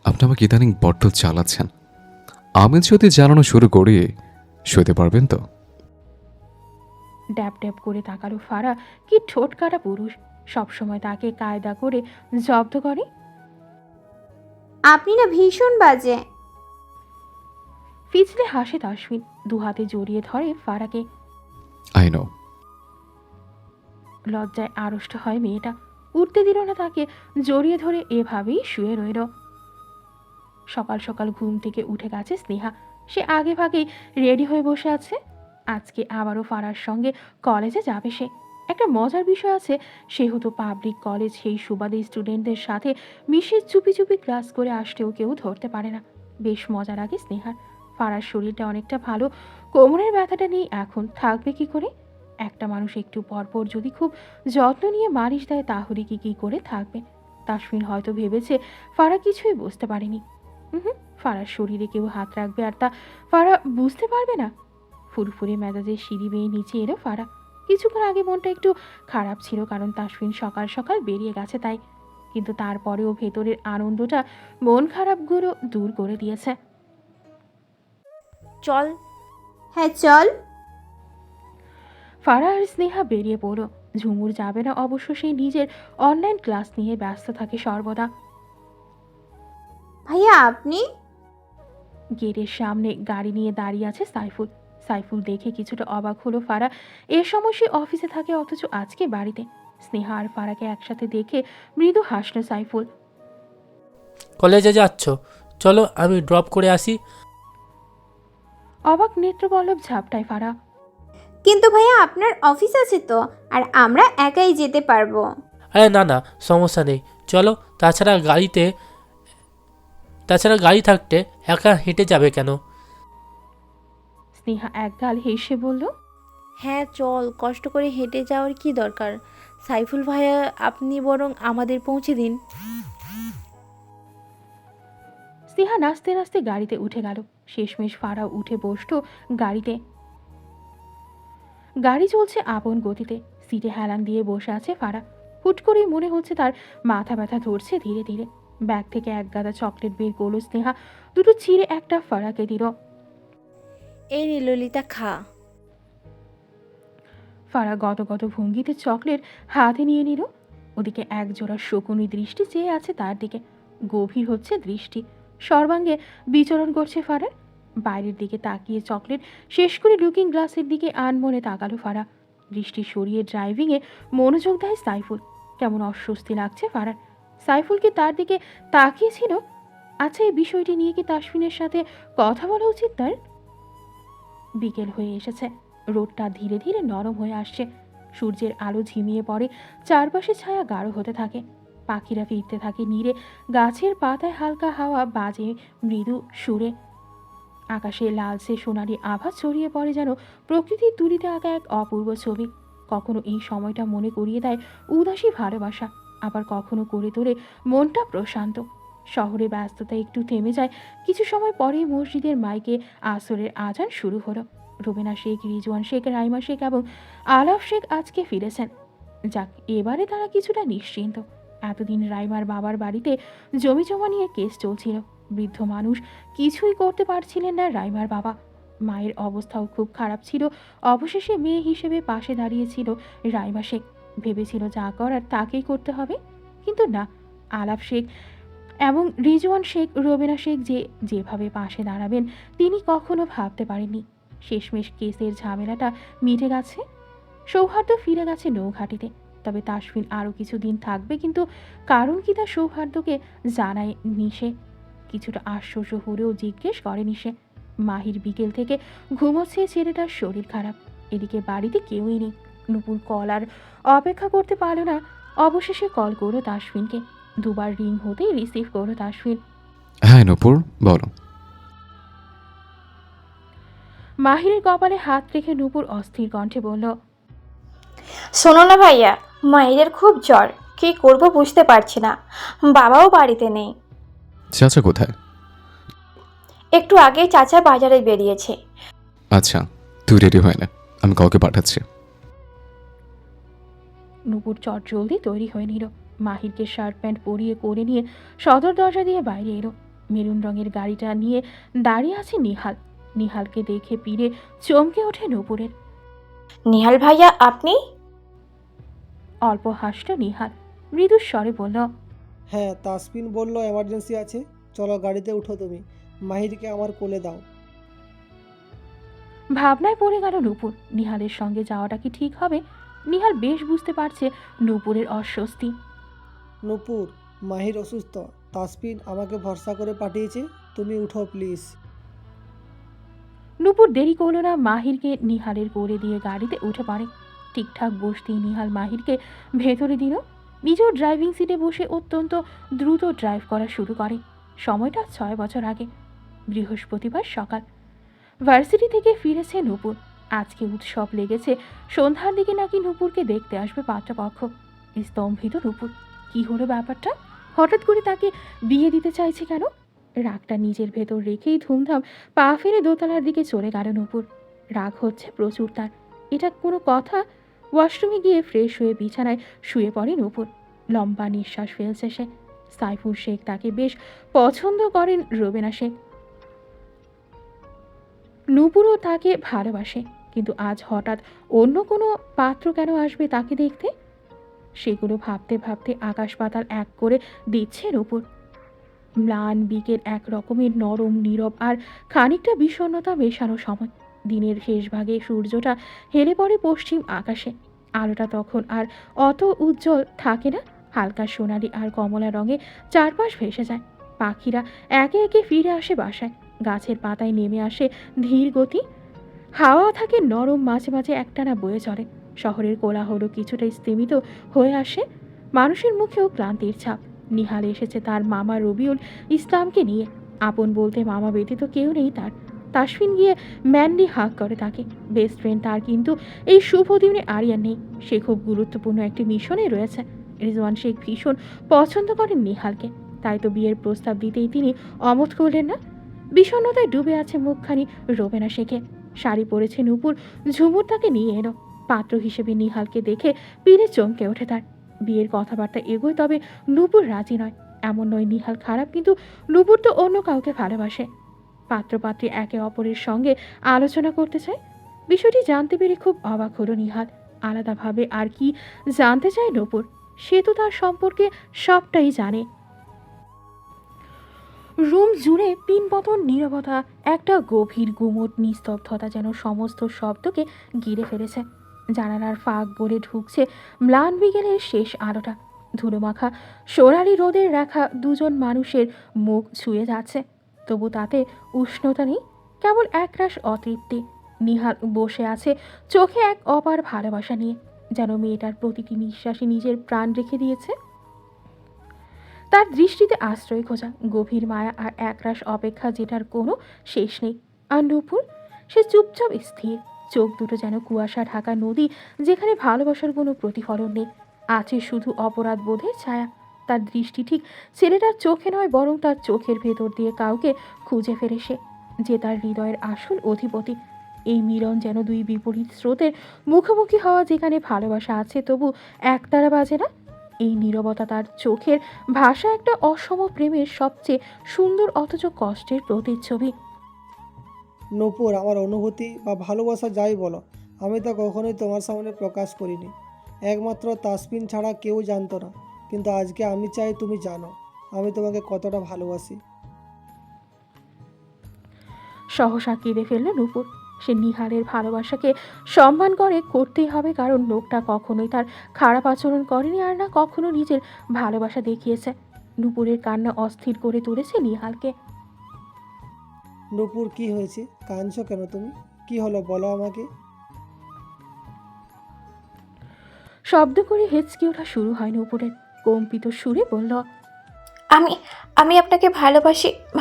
আপনি আমাকে ইদানিং বড্ড চালাচ্ছেন। আমি যদি জ্বালানো শুরু করি, শুতে পারবেন তো? ড্যাব ড্যাব করে তাকালো ফারা। কি ঠোঁট কাটা পুরুষ! সবসময় তাকে কায়দা করে জব্দ করে। আপনি না ভীষণ বাজে। ফিচলে হাসে তাসফিন। দু হাতে জড়িয়ে ধরে ফারাকে। I know. লজ্জায় আড়ষ্ট হয় মেয়েটা। উঠতে দিল না তাকে। জড়িয়ে ধরে এভাবেই শুয়ে রইল। সকাল সকাল ঘুম থেকে উঠে গেছে স্নেহা। সে আগে ভাগেই রেডি হয়ে বসে আছে। আজকে আবারও ফারার সঙ্গে কলেজে যাবে সে। একটা মজার বিষয় আছে, সে হতো পাবলিক কলেজ, সেই সুবাদে স্টুডেন্টদের সাথে মিশে চুপি চুপি ক্লাস করে আসলেও কেউ ধরতে পারে না। বেশ মজা লাগে স্নেহার। ফারার শরীরটা অনেকটা ভালো, কোমরের ব্যথাটা নেই এখন, থাকবে কি করে? একটা মানুষ একটু পরপর যদি খুব যত্ন নিয়ে মালিশ দেয় তাহলে কি করে থাকবে? তাসফিন হয়তো ভেবেছে ফারা কিছুই বুঝতে পারেনি। ফারার শরীরে কেউ হাত রাখবে আর তা ফারা বুঝতে পারবে না? ফুরফুরে মেজাজে সিঁড়ি বেয়ে নিচে এলো ফারা। কিছুক্ষণ আগে মনটা একটু খারাপ ছিল, কারণ তাসফিন সকাল সকাল বেরিয়ে গেছে তাই। কিন্তু তারপরেও ভেতরের আনন্দটা মন খারাপগুলো দূর করে দিয়েছে। চল। হ্যাঁ চল। ফারা আর স্নেহা বেরিয়ে পড়ল। ঝুমুর যাবে না অবশ্য, সেই নিজের অনলাইন ক্লাস নিয়ে ব্যস্ত থাকে সর্বদা। ভাইয়া আপনি? গেটের সামনে গাড়ি নিয়ে দাঁড়িয়ে আছে সাইফুল। সাইফুল দেখে কিছুটা অবাক হলো ফারা। এ সময় সে অফিসে থাকে, অথচ আজকে বাড়িতে। স্নেহা আর ফারাকে একসাথে দেখে মৃদু হাসল সাইফুল। কলেজে যাচ্ছ? চলো আমি ড্রপ করে আসি। অবাক নেত্রপল্লব ঝাপটায় ফারা। কিন্তু ভাইয়া আপনার অফিস আছে তো, আর আমরা একাই যেতে পারবো। আরে না না, সমস্যা নেই, চলো। তাছাড়া গাড়ি থাকতে একা হেঁটে যাবে কেন? স্নেহা একগাল হেসে বলল, হ্যাঁ চল, কষ্ট করে হেঁটে যাওয়ার কি দরকার? সাইফুল ভাইয়া, আপনি বরং আমাদের পৌঁছে দিন। স্নেহা নাচতে নাচতে গাড়িতে উঠে গেল। শেষমেশ ফারাও উঠে বসতো গাড়িতে। গাড়ি চলছে আপন গতিতে। সিটে হেলান দিয়ে বসে আছে ফারা। হুট করেই মনে হচ্ছে তার মাথা ব্যথা ধরছে ধীরে ধীরে। ব্যাগ থেকে এক গাদা চকলেট বের করলো স্নেহা। দুটো ছিঁড়ে একটা ফারাকে দিল। এই নে ললিতা, খা। ফারা গদগদ ভঙ্গিতে চকলেট হাতে নিয়ে নিল। ওদিকে এক জোড়া শকুনি দৃষ্টি চেয়ে আছে তার দিকে। গভীর হচ্ছে দৃষ্টি, সর্বাঙ্গে বিচরণ করছে ফারার। বাইরের দিকে তাকিয়ে চকলেট শেষ করে লুকিং গ্লাসের দিকে আনমনে তাকালো ফারা। দৃষ্টি সরিয়ে ড্রাইভিংয়ে মনোযোগ দেয় সাইফুল। কেমন অস্বস্তি লাগছে ফারার। সাইফুল কি তার দিকে তাকিয়েছিল? আচ্ছা, এই বিষয়টি নিয়ে কি তাসফিনের সাথে কথা বলা উচিত তার? বিকেল হয়ে এসেছে। রোদটা ধীরে ধীরে নরম হয়ে আসছে। সূর্যের আলো ঝিমিয়ে পড়ে, চারপাশে ছায়া গাঢ় হতে থাকে। পাখিরা ফিরতে থাকে নীড়ে। গাছের পাতায় হালকা হাওয়া বাজে মৃদু সুরে। আকাশে লালচে সোনালি আভা ছড়িয়ে পড়ে, যেন প্রকৃতির তুলিতে আঁকা এক অপূর্ব ছবি। কখনো এই সময়টা মনে করিয়ে দেয় উদাসী ভালোবাসা, আবার কখনো করে তোলে মনটা প্রশান্ত। শহরে ব্যস্ততা একটু থেমে যায়। কিছু সময় পরেই মসজিদের মাইকে আসরের আজান শুরু হলো। রুবেনা শেখ, রিজওয়ান শেখ, রাইমা শেখ এবং আলাফ শেখ আজকে ফিরেছেন। যাক, এবারে তারা কিছুটা নিশ্চিন্ত। এতদিন রাইমার বাবার বাড়িতে জমি জমা নিয়ে কেস চলছিল। বৃদ্ধ মানুষ, কিছুই করতে পারছিলেন না রাইমার বাবা। মায়ের অবস্থাও খুব খারাপ ছিল। অবশেষে মেয়ে হিসেবে পাশে দাঁড়িয়েছিল রাইমা শেখ। ভেবেছিল যা করার তাকেই করতে হবে, কিন্তু না। আলাপ শেখ এবং রিজওয়ান শেখ, রুবেনা শেখ যেভাবে পাশে দাঁড়াবেন তিনি কখনো ভাবতে পারেননি। শেষমেশ কেসের ঝামেলাটা মিটে গেছে। সৌহার্দ্য ফিরে গেছে নৌঘাটিতে। তবে তাসফিন আরও কিছুদিন থাকবে, কিন্তু কারণ কি তা সৌহার্দ্যকে জানায় নিশে। কিছুটা আশ্চর্য হলেও জিজ্ঞেস করে নিশে। মাহির বিকেল থেকে ঘুমোচ্ছে, ছেলেটার শরীর খারাপ। এদিকে বাড়িতে কেউই নেই। নুপুর কল আর অপেক্ষা করতে পারল না। অবশেষে কল করলো তাসফিনকে। দুবার রিং হতেই রিসিভ করলো তাসফিন। হ্যাঁ নূপুর, বলো। মাহিরের কপালে হাত রেখে নুপুর অস্থির কণ্ঠে বলল, শোনো না ভাইয়া, মায়ের খুব জ্বর, কী করব বুঝতে পারছি না। বাবাও বাড়িতে নেই। চাচা কোথায়? একটু আগেই চাচা বাজারে বেরিয়েছে। আচ্ছা, তুই রেডি হয় না, আমি কাউকে পাঠাচ্ছি। নুপুর চট জলদি তৈরি হয়ে নিল। মাহিরকে শার্ট প্যান্ট পরিয়ে করে নিয়ে সদর দরজা দিয়ে বাইরে এলো। মেরুন রঙের গাড়িটা নিয়ে দাঁড়িয়ে আছে নিহাল। নিহালকে দেখে পিড়ে চমকে ওঠে নুপুরের। নিহাল ভাইয়া, আপনি? অল্প হাসল নিহাল, মৃদু স্বরে বলল, হ্যাঁ, তাসফিন বলল এমার্জেন্সি আছে, চলো গাড়িতে উঠো, তুমি মাহিরকে আমার কোলে দাও। ভাবনায় পড়ে গেল নুপুর। নিহালের সঙ্গে যাওয়াটা কি ঠিক হবে? নিহাল বেশ বুঝতে পারছে নুপুরের অস্বস্তি। নূপুর, মাহির অসুস্থ, তাসফিন আমাকে ভরসা করে পাঠিয়েছে, তুমি উঠো প্লিজ। নুপুর দেরি করল না, মাহিরকে নিহালের কোলে দিয়ে গাড়িতে উঠে পড়ে। ঠিকঠাক বসতেই নিহাল মাহিরকে ভেতরে দিল। নিজেও ড্রাইভিং সিটে বসে অত্যন্ত দ্রুত ড্রাইভ করা শুরু করে। সময়টা 6 বছর আগে, বৃহস্পতিবার সকাল। ভার্সিটি থেকে ফিরেছে নূপুর। আজকে উৎসব লেগেছে, সন্ধ্যার দিকে নাকি নূপুরকে দেখতে আসবে পাত্রপক্ষ। স্তম্ভিত নূপুর, কি হলো ব্যাপারটা? হঠাৎ করে তাকে বিয়ে দিতে চাইছে কেন? রাগটা নিজের ভেতর রেখেই ধুমধাম পা ফেলে দোতলার দিকে চলে গেল নূপুর। রাগ হচ্ছে প্রচুর তার, এটা কোনো কথা? ওয়াশরুমে গিয়ে ফ্রেশ হয়ে বিছানায় শুয়ে পড়ে নূপুর। লম্বা নিঃশ্বাস ফেলছে সে। সাইফুর শেখ তাকে বেশ পছন্দ করেন রোবেনা শেখ। নূপুরও তাকে ভালোবাসে, কিন্তু আজ হঠাৎ অন্য কোনো পাত্র কেন আসবে তাকে দেখতে? সেগুলো ভাবতে ভাবতে আকাশ পাতাল এক করে দিচ্ছে নূপুর। ম্লান বিকেল, এক রকমের নরম নীরব আর খানিকটা বিষণ্ণতা মেশানো সময়। দিনের শেষ ভাগে সূর্যটা হেলে পড়ে পশ্চিম আকাশে। আলোটা তখন আর অত উজ্জ্বল থাকে না, হালকা সোনালি আর কমলা রঙে চারপাশ ভেসে যায়। পাখিরা একে একে ফিরে আসে বাসায়, গাছের পাতায় নেমে আসে ধীর গতি। হাওয়া থাকে নরম, মাঝে মাঝে একটানা বয়ে চলে। শহরের কোলাহল কিছুটা স্তিমিত হয়ে আসে, মানুষের মুখেও ক্লান্তির ছাপ। নিহাল এসেছে তার মামা রবিউল ইসলামকে নিয়ে। আপন বলতে মামা ব্যতীত কেউ নেই তার। তাসফিন গিয়ে ম্যানলি হাক করে তাকে। বেস্ট ফ্রেন্ড তার, কিন্তু এই শুভ দিনে আরিয়ান নেই। সে খুব গুরুত্বপূর্ণ একটি মিশনে রয়েছে। রিজওয়ান শেখ ভীষণ পছন্দ করেন নিহালকে, তাই তো বিয়ের প্রস্তাব দিতেই তিনি অমত করলেন না। বিষণ্ণতায় ডুবে আছে মুখখানি রোবেনা শেখে। শাড়ি পরেছে নূপুর, ঝুমুর তাকে নিয়ে এলো। পাত্র হিসেবে নিহালকে দেখে পিড়ে চমকে ওঠে তার। বিয়ের কথাবার্তা এগোয়, তবে নূপুর রাজি নয়। এমন নয় নিহাল খারাপ, কিন্তু নূপুর তো অন্য কাউকে ভালোবাসে। পাত্রপাত্রী একে অপরের সঙ্গে আলোচনা করতে চায়। বিষয়টি জানতে পেরে খুব অবাক হলো নিহাল। আলাদাভাবে আর কি জানতে চায় নূপুর? সে তো তার সম্পর্কে সবটাই জানে। রুম জুড়ে পিনপতন নীরবতা, একটা গভীর গুমট নিস্তব্ধতা যেন সমস্ত শব্দকে ঘিরে ফেলেছে। জানালার ফাঁক গলে ঢুকছে ম্লান বিকেলের শেষ আলোটা। ধুলোমাখা সোনালি রোদের রেখা দুজন মানুষের মুখ ছুঁয়ে যাচ্ছে, তবু তাতে উষ্ণতা নেই, কেবল একরাশ অতৃপ্তি। নিহাল বসে আছে চোখে এক অপার ভালোবাসা নিয়ে, যেন মেয়েটার প্রতিটি নিঃশ্বাসে নিজের প্রাণ রেখে দিয়েছে। তার দৃষ্টিতে আশ্রয় খোঁজা, গভীর মায়া আর একরাশ অপেক্ষা, যেটার কোনো শেষ নেই। আর নূপুর, সে চুপচাপ স্থির, চোখ দুটো যেন কুয়াশা ঢাকা নদী, যেখানে ভালোবাসার কোনো প্রতিফলন নেই, আছে শুধু অপরাধ বোধের ছায়া। তার দৃষ্টি ঠিক ছেলেটার চোখে নয়, বরং তার চোখের ভেতর দিয়ে কাউকে খুঁজে ফেরে সে, যে তার হৃদয়ের আসল অধিপতি। এই মিলন যেন দুই বিপরীত স্রোতের মুখোমুখি হওয়া, যেখানে ভালোবাসা আছে তবু একতারা বাজে না। এই নীরবতা তার চোখের ভাষা, একটা অসম প্রেমের সবচেয়ে সুন্দর অথচ কষ্টের প্রতিচ্ছবি। নূপুর, আমার অনুভূতি বা ভালোবাসা যাই বলো, আমি তা কখনোই তোমার সামনে প্রকাশ করিনি। একমাত্র তাসফিন ছাড়া কেউ জানতো না, কিন্তু আজকে আমি চাই তুমি জানো আমি তোমাকে কতটা ভালোবাসি। সহসা কেঁদে ফেলল নূপুর। সে নিহালের ভালোবাসাকে সম্মান করে, করতেই হবে, কারণ লোকটা কখনোই তার খারাপ আচরণ করেনি, আর না কখনো নিজের ভালোবাসা দেখিয়েছে। নূপুরের কান্না অস্থির করে তুলেছে নিহালকে। নূপুর, কি হয়েছে? কাঁদছো কেন তুমি? কি হলো বলো আমাকে। শব্দ করে হেঁচকি ওঠা শুরু হয় নূপুরের। কম্পিত সুরে বলল, আমি আমি আপনাকে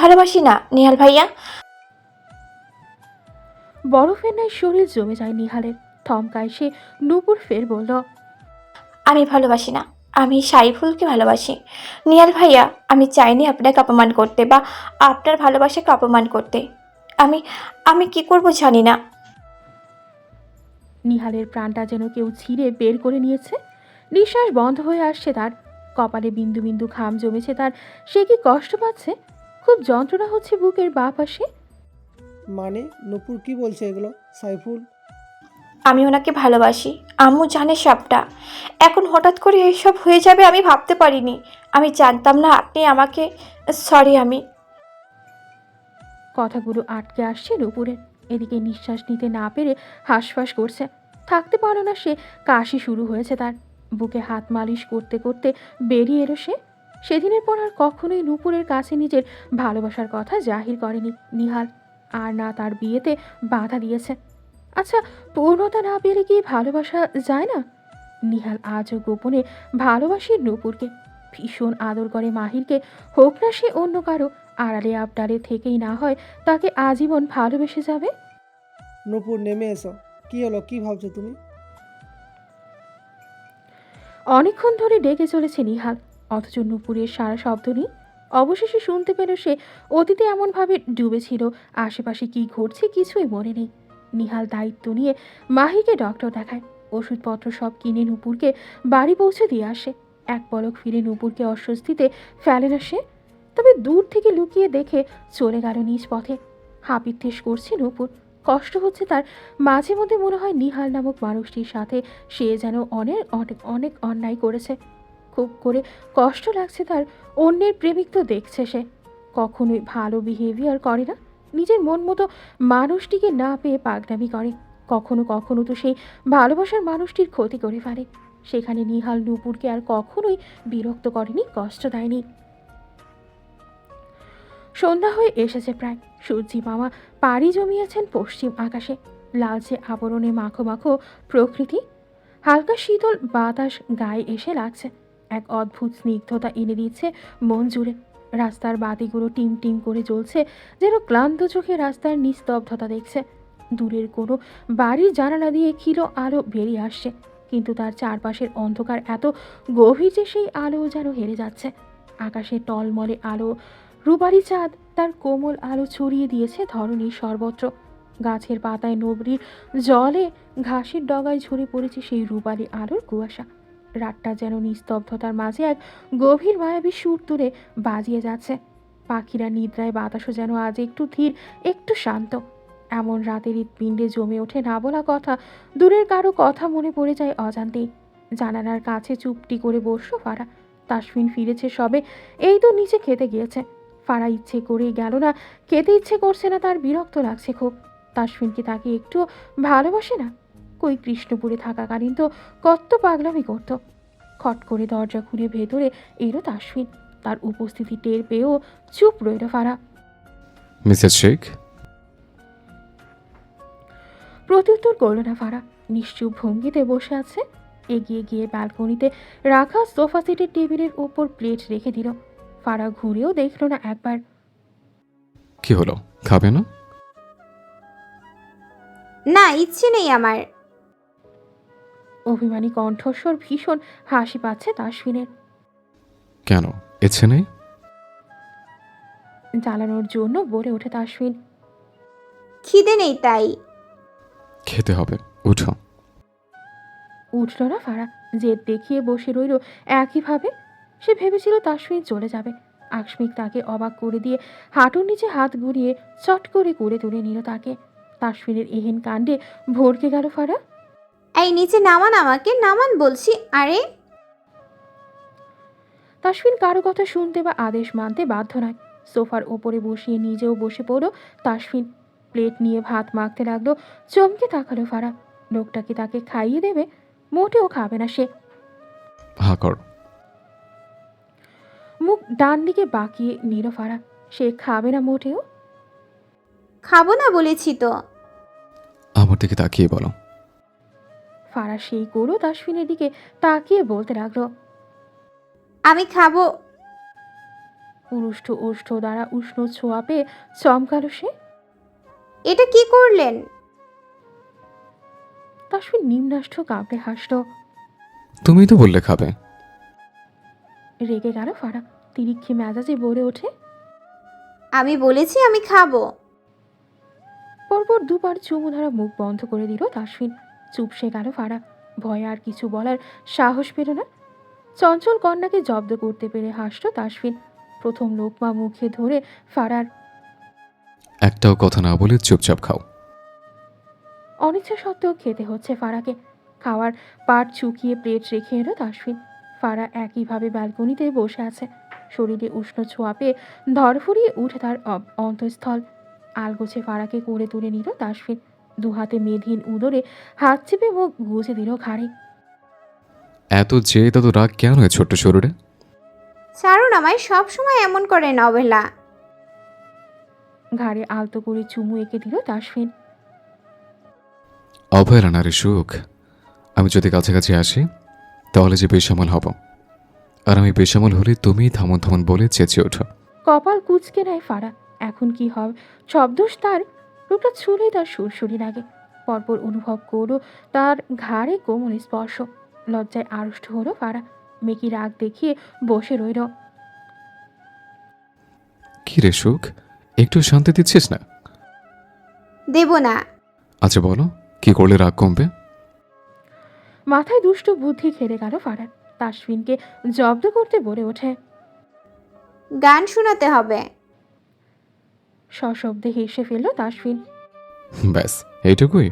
ভালোবাসি না নিহাল ভাইয়া। বরফের ন্যায় শরীর জমে যায় নিহালের। থমকায় সে। নূপুর ফের বলল, আমি ভালোবাসি না, আমি সাইফুলকে ভালোবাসি। নিহাল ভাইয়া, আমি চাইনি আপনাকে অপমান করতে বা আপনার ভালোবাসাকে অপমান করতে। আমি আমি কি করব জানি না। নিহালের প্রাণটা যেন কেউ ছিঁড়ে বের করে নিয়েছে। নিঃশ্বাস বন্ধ হয়ে আসছে তার। কপালে বিন্দু বিন্দু ঘাম জমেছে তার। সে কি কষ্ট পাচ্ছে? খুব যন্ত্রণা হচ্ছে বুকের বাঁ পাশে। মানে নূপুর কি বলছে এগুলো? সাইফুল, আমি ওনাকে ভালোবাসি, আম্মু জানে সবটা। এখন হঠাৎ করে এসব হয়ে যাবে আমি ভাবতে পারিনি। আমি জানতাম না আপনি আমাকে। সরি। আমি কথাগুলো আটকে আসছে নূপুরের। এদিকে নিঃশ্বাস নিতে না পেরে হাঁসফাঁস করছে। থাকতে পারল না সে, কাশি শুরু হয়েছে তার। বুকে হাত মালিশ করতে করতে বেরিয়ে এলো সে। সেদিনের পর আর কখনোই নূপুরের কাছে নিজের ভালোবাসার কথা জাহির করেনি নিহাল, আর না তার বিয়েতে বাধা দিয়েছে। আচ্ছা, পূর্ণতা না পেলে কি ভালোবাসা যায় না? নিহাল আজও গোপনে ভালোবাসে নূপুরকে, ভীষণ আদর করে মাহিরকে। হোক না সে অন্য কারো, আড়ালে আবডালে থেকেই না হয় তাকে আজীবন ভালোবেসে যাবে। নূপুর নেমে এসো। কি হলো, কি ভাবছো তুমি? অনেকক্ষণ ধরে ডেকে চলেছে নিহাল, অথচ নুপুরের সারা শব্দ নেই। অবশেষে শুনতে পেল সে অতীতে এমনভাবে ডুবেছিল, আশেপাশে কি ঘটছে কিছুই মনে নেই। নিহাল দায়িত্ব নিয়ে মাহিকে ডক্টর দেখায়, ওষুধপত্র সব কিনে নুপুরকে বাড়ি পৌঁছে দিয়ে আসে। এক পলক ফিরে নুপুরকে অস্বস্তিতে ফেলে না সে, তবে দূর থেকে লুকিয়ে দেখে চলে গেল নিজ পথে। হাপিত্যেশ করছে নুপুর, কষ্ট হচ্ছে তার। মাঝে মধ্যে মনে হয় নিহাল নামক মানুষটির সাথে সে যেন অনেক অনেক অনেক অন্যায় করেছে। খুব করে কষ্ট লাগছে তার। অন্যের প্রেমিক তো দেখছে সে, কখনোই ভালো বিহেভিয়ার করে না, নিজের মন মতো মানুষটিকে না পেয়ে পাগলামি করে। কখনো কখনো তো সেই ভালোবাসার মানুষটির ক্ষতি করে ফেলে। সেখানে নিহাল নূপুরকে আর কখনোই বিরক্ত করেনি, কষ্ট দেয়নি। সন্ধ্যা হয়ে এসেছে প্রায়। সূর্যি মামা পাড়ি জমিয়েছেন পশ্চিম আকাশে। লালচে আবরণে মাখো মাখো প্রকৃতি, হালকা শীতল বাতাস গায়ে এসে লাগছে, এক অদ্ভুত স্নিগ্ধতা এনে দিচ্ছে মন জুড়ে। রাস্তার বাতিগুলো টিম টিম করে জ্বলছে, যেন ক্লান্ত চোখে রাস্তার নিস্তব্ধতা দেখছে। দূরের কোনো বাড়ির জানালা দিয়ে ক্ষীণ আলো বেরিয়ে আসছে, কিন্তু তার চারপাশের অন্ধকার এত গভীর যে সেই আলো যেন হেরে যাচ্ছে। আকাশে টলমলে আলো, রূপালি চাঁদ তার কোমল আলো ছড়িয়ে দিয়েছে ধরণীর সর্বত্র। গাছের পাতায় নবরীর জলে ঘাসের ডগায় ঝরে পড়েছে সেই রূপালি আলোর কুয়াশা। রাতটা যেন নিস্তব্ধতার মাঝে এক গভীর মায়াবী সুর তুলে বাজিয়ে যাচ্ছে। পাখিরা নিদ্রায়, বাতাসও যেন আজ একটু ধীর, একটু শান্ত। এমন রাতের হৃৎপিণ্ডে জমে ওঠে না বলা কথা, দূরের কারো কথা মনে পড়ে যায় অজান্তেই। জানালার কাছে চুপটি করে বসল ফারা। তাসফিন ফিরেছে সবে, এই তো নিচে খেতে গিয়েছে। ফারা ইচ্ছে করেই গেল না, খেতে ইচ্ছে করছে না তার, বিরক্ত লাগছে খুব। তাসফিন কি তাকে একটু ভালোবাসে না? কই কৃষ্ণপুরে থাকাকালীন তো কত পাগলামি করতো। খট করে দরজা খুলে ভেতরে এলো তাসফিন। তার উপস্থিতি টের পেয়েও চুপ রইল ফারা। মিসেস শেখ? প্রত্যুত্তর করল না ফারা, নিশ্চুপ ভঙ্গিতে বসে আছে। এগিয়ে গিয়ে ব্যালকনিতে রাখা সোফা সেটের টেবিলের ওপর প্লেট রেখে দিল। ফারা ঘুরেও দেখল না একবার। কি হলো, খাবে না? না, ইচ্ছে নেই আমার। অভিমানী কণ্ঠস্বর, ভীষণ হাসি পাচ্ছে তাসফিনের। কেন, ইচ্ছে নেই? জ্বালানোর জন্য বলে ওঠে তাসফিন। খিদে নেই তাই। খেতে হবে, উঠো। উঠল না ফারা, জেদ দেখিয়ে বসে রইল একইভাবে। সে ভেবেছিল তাসফিন চলে যাবে। আকস্মিক তাকে অবাক করে দিয়ে হাঁটুর নিচে হাত ঘুরিয়ে চট করে করে তুলে নিল তাকে। তাসফিনের এহেন কাণ্ডে ভড়কে গেল ফারা। এই নিচে নামান, আমাকে নামান বলছি। আরে তাসফিন কারো কথা শুনতে বা আদেশ মানতে বাধ্য নয়। সোফার ওপরে বসিয়ে নিজেও বসে পড়ল তাসফিন। প্লেট নিয়ে ভাত মাখতে লাগলো। চমকে তাকালো ফারা। লোকটাকে তাকে খাইয়ে দেবে? মোটেও খাবে না সে। হা কর। মুখ ডান দিকে বাঁকিয়ে নিল ফারা। সে খাবে না মোটেও। খাবো না বলেছি তো। আমার দিকে তাকিয়ে বলো। ফারা সেই করো তাসফিনের দিকে তাকিয়ে বলতে লাগলো, আমি খাবো। পুরুষ্ঠ ওষ্ঠ দ্বারা উষ্ণ ছোঁয়া পেয়ে চমকালো সে। এটা কি করলেন? তাসফিন নিম্নাষ্ঠ কাঁপড়ে হাসল। তুমিই তো বললে খাবে। রেগে গেল ফারা, তিরিক্ষি মেজাজে বলে ওঠে, আমি বলেছি আমি খাবো। পরপর দুবার চুমু ধরা মুখ বন্ধ করে দিল তাসফিন। চুপসে গেল ফারা, ভয়ে আর কিছু বলার সাহস পেল না। চঞ্চল কন্যাকে জব্দ করতে পেরে হাসল তাসফিন। প্রথম লোকমা মুখে ধরে ফারার। একটাও কথা না বলে চুপচাপ খাও। অনিচ্ছা সত্ত্বেও খেতে হচ্ছে ফারাকে। খাওয়ার পাট চুকিয়ে প্লেট রেখে এলো তাসফিন। ফারা একইভাবে ব্যালকনিতে বসে আছে। শরীরে উষ্ণ ছোঁয়া পেয়ে ধরফরিয়ে উঠে তার অন্তঃস্থল। আলগোছে ফারাকে করে তুলে নিল তাসফিন। দুহাতে মেধহীন উদরে হাত চেপে মুখ গুজে দিল ঘাড়ে। এত জেদ, এত রাগ কেন হয় ছোট্ট শরীরে? ছাড়ুন আমায়, সবসময় এমন করেন অবহেলা। ঘাড়ে আলতো করে চুমু এঁকে দিল তাসফিন। অভয়রা নারী সুখ। আমি যদি কাছাকাছি আসি তাহলে যে বেসামাল হব, আর আমি বেসামাল হলে তুমি থামন থামন বলে চেঁচিয়ে ওঠো। কপাল কুঁচকে নেয় ফারা। এখন কি হবে? সব দোষ তার। রূপটা ছুলেই তার সুরসুরি লাগে। পরপর অনুভব করলো তার ঘাড়ে কোমল স্পর্শ। লজ্জায় আড়ষ্ট হলো ফারা। মেকি রাগ দেখিয়ে বসে রইল। কি রে সুখ, একটু শান্তি দিচ্ছিস না? দেব না। আচ্ছা বলো, কি করলে রাগ কমবে? মাথায় দুষ্ট বুদ্ধি খেলে গেল ফারার। তাসফিনকে জব্দ করতে বলে ওঠে। গান শোনাতে হবে। সশব্দে হেসে ফেলল তাসফিন। ব্যাস এইটুকুই?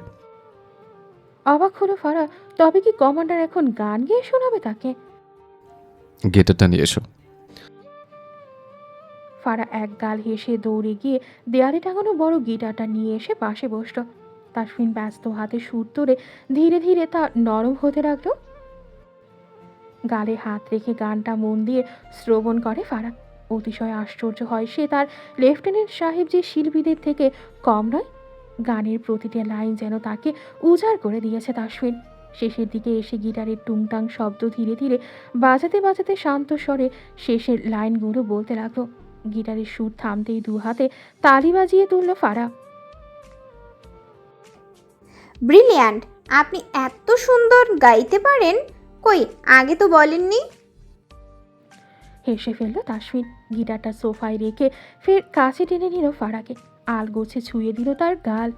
অবাক হলো ফারা। তবে কি কমান্ডার এখন গান গেয়ে শোনাবে তাকে? গিটারটা নিয়ে এসো। ফারা এক গাল হেসে দৌড়ে গিয়ে দেয়ালে টাঙানো বড় গিটারটা নিয়ে এসে পাশে বসল। তাসফিন ব্যস্ত হাতে সুর তুলে ধীরে ধীরে তা নরম হতে লাগলো। গালে হাত রেখে গানটা মন দিয়ে শ্রবণ করে ফারা। অতিশয় আশ্চর্য হয় সে, তার লেফটেন্যান্ট সাহেব যে শিল্পীদের থেকে কম নয়। গানের প্রতিটা লাইন যেন তাকে উজাড় করে দিয়েছে তাসফিন। শেষের দিকে এসে গিটারের টুংটাং শব্দ ধীরে ধীরে বাজাতে বাজাতে শান্ত স্বরে শেষের লাইনগুলো বলতে লাগলো। গিটারের সুর থামতেই দু হাতে তালি বাজিয়ে তুলল ফারা। ব্রিলিয়ান্ট, আপনি এত সুন্দর গাইতে পারেন, কই আগে তো বলেননি। হেসে ফেলল তাসফিন। গিটারটা সোফায় রেখে ফের কাছে টেনে নিল ফারাকে। আলগোছে ছুঁয়ে দিল তার গাল।